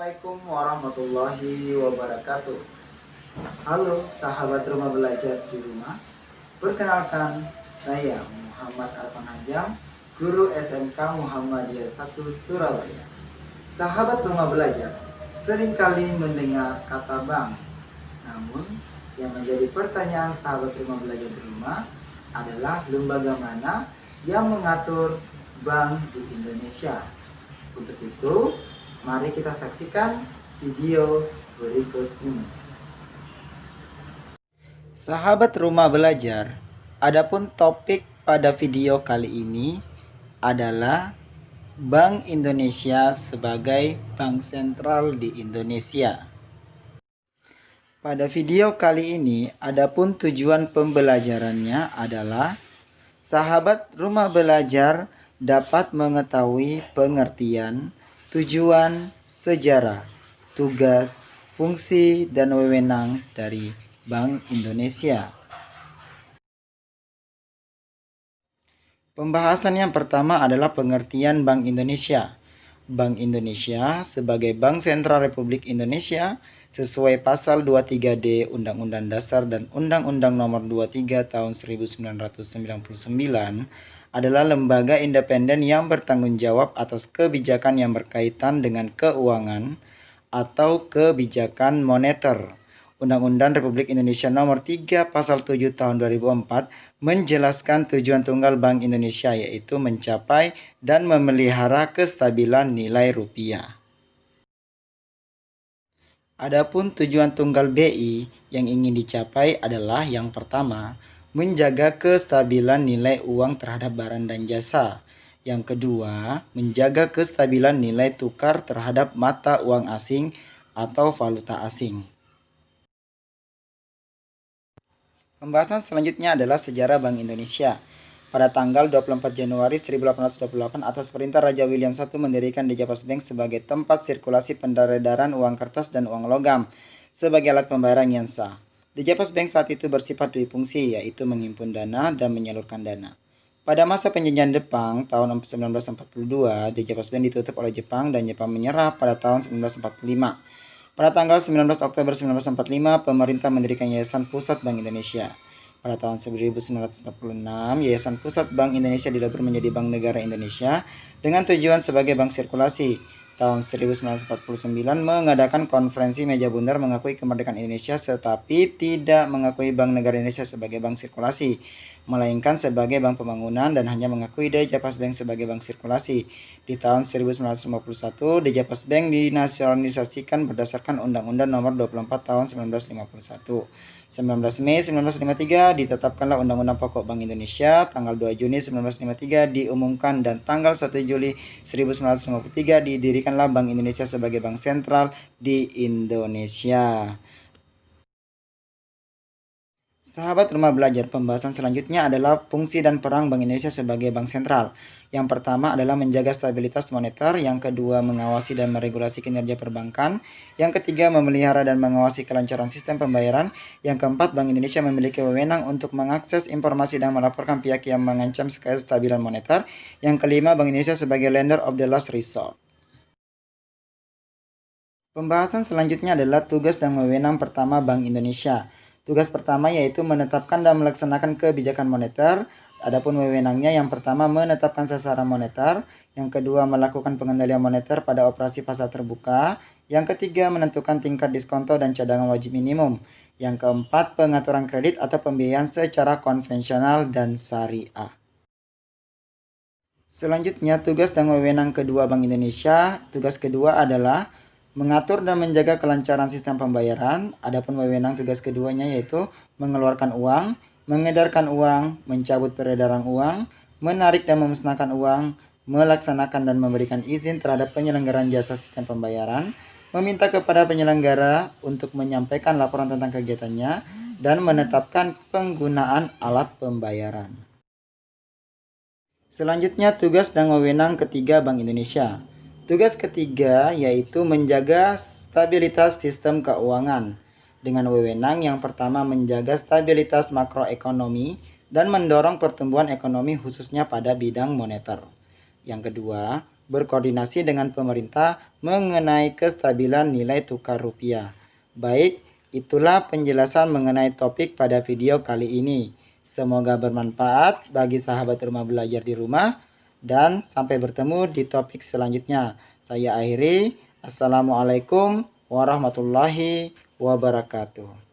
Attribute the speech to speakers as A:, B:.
A: Assalamualaikum warahmatullahi wabarakatuh. Halo sahabat rumah belajar di rumah. Perkenalkan, saya Muhammad Arfan Hajam, guru SMK Muhammadiyah 1 Surabaya. Sahabat rumah belajar, seringkali mendengar kata bank. Namun, yang menjadi pertanyaan sahabat rumah belajar di rumah adalah lembaga mana yang mengatur bank di Indonesia. Untuk itu, mari kita saksikan video berikut ini. Sahabat rumah belajar, adapun topik pada video kali ini adalah Bank Indonesia sebagai bank sentral di Indonesia. Pada video kali ini, adapun tujuan pembelajarannya adalah sahabat rumah belajar dapat mengetahui pengertian, tujuan, sejarah, tugas, fungsi, dan wewenang dari Bank Indonesia. Pembahasan yang pertama adalah pengertian Bank Indonesia. Bank Indonesia sebagai Bank Sentral Republik Indonesia sesuai pasal 23D Undang-Undang Dasar dan Undang-Undang Nomor 23 Tahun 1999 adalah lembaga independen yang bertanggung jawab atas kebijakan yang berkaitan dengan keuangan atau kebijakan moneter. Undang-Undang Republik Indonesia Nomor 3 Pasal 7 Tahun 2004 menjelaskan tujuan tunggal Bank Indonesia yaitu mencapai dan memelihara kestabilan nilai rupiah. Adapun tujuan tunggal BI yang ingin dicapai adalah yang pertama, menjaga kestabilan nilai uang terhadap barang dan jasa. Yang kedua, menjaga kestabilan nilai tukar terhadap mata uang asing atau valuta asing. Pembahasan selanjutnya adalah sejarah Bank Indonesia. Pada tanggal 24 Januari 1828 atas perintah Raja William I mendirikan Dijapas Bank sebagai tempat sirkulasi peredaran uang kertas dan uang logam sebagai alat pembayaran yang sah. Dijapas Bank saat itu bersifat duifungsi, yaitu menghimpun dana dan menyalurkan dana. Pada masa penjajahan Jepang tahun 1942, Dijapas Bank ditutup oleh Jepang dan Jepang menyerah pada tahun 1945. Pada tanggal 19 Oktober 1945, pemerintah mendirikan Yayasan Pusat Bank Indonesia. Pada tahun 1946, Yayasan Pusat Bank Indonesia dilebur menjadi Bank Negara Indonesia dengan tujuan sebagai bank sirkulasi. Tahun 1949 mengadakan konferensi meja bundar mengakui kemerdekaan Indonesia tetapi tidak mengakui Bank Negara Indonesia sebagai bank sirkulasi, melainkan sebagai bank pembangunan dan hanya mengakui Dijapas Bank sebagai bank sirkulasi. Di tahun 1951, Dijapas Bank dinasionalisasikan berdasarkan Undang-Undang Nomor 24 Tahun 1951. 19 Mei 1953 ditetapkanlah Undang-Undang Pokok Bank Indonesia, tanggal 2 Juni 1953 diumumkan dan tanggal 1 Juli 1953 didirikanlah Bank Indonesia sebagai bank sentral di Indonesia. Sahabat rumah belajar, pembahasan selanjutnya adalah fungsi dan peran Bank Indonesia sebagai bank sentral. Yang pertama adalah menjaga stabilitas moneter, yang kedua mengawasi dan meregulasi kinerja perbankan, yang ketiga memelihara dan mengawasi kelancaran sistem pembayaran, yang keempat Bank Indonesia memiliki wewenang untuk mengakses informasi dan melaporkan pihak yang mengancam kestabilan moneter, yang kelima Bank Indonesia sebagai lender of the last resort. Pembahasan selanjutnya adalah tugas dan wewenang pertama Bank Indonesia. Tugas pertama yaitu menetapkan dan melaksanakan kebijakan moneter. Adapun wewenangnya yang pertama menetapkan sasaran moneter, yang kedua melakukan pengendalian moneter pada operasi pasar terbuka, yang ketiga menentukan tingkat diskonto dan cadangan wajib minimum, yang keempat pengaturan kredit atau pembiayaan secara konvensional dan syariah. Selanjutnya tugas dan wewenang kedua Bank Indonesia. Tugas kedua adalah mengatur dan menjaga kelancaran sistem pembayaran. Adapun wewenang tugas keduanya yaitu mengeluarkan uang, mengedarkan uang, mencabut peredaran uang, menarik dan memusnahkan uang, melaksanakan dan memberikan izin terhadap penyelenggaraan jasa sistem pembayaran, meminta kepada penyelenggara untuk menyampaikan laporan tentang kegiatannya, dan menetapkan penggunaan alat pembayaran. Selanjutnya tugas dan wewenang ketiga Bank Indonesia. Tugas ketiga yaitu menjaga stabilitas sistem keuangan dengan wewenang yang pertama menjaga stabilitas makroekonomi dan mendorong pertumbuhan ekonomi khususnya pada bidang moneter. Yang kedua, berkoordinasi dengan pemerintah mengenai kestabilan nilai tukar rupiah. Baik, itulah penjelasan mengenai topik pada video kali ini. Semoga bermanfaat bagi sahabat rumah belajar di rumah dan sampai bertemu di topik selanjutnya. Saya akhiri. Assalamualaikum warahmatullahi wabarakatuh.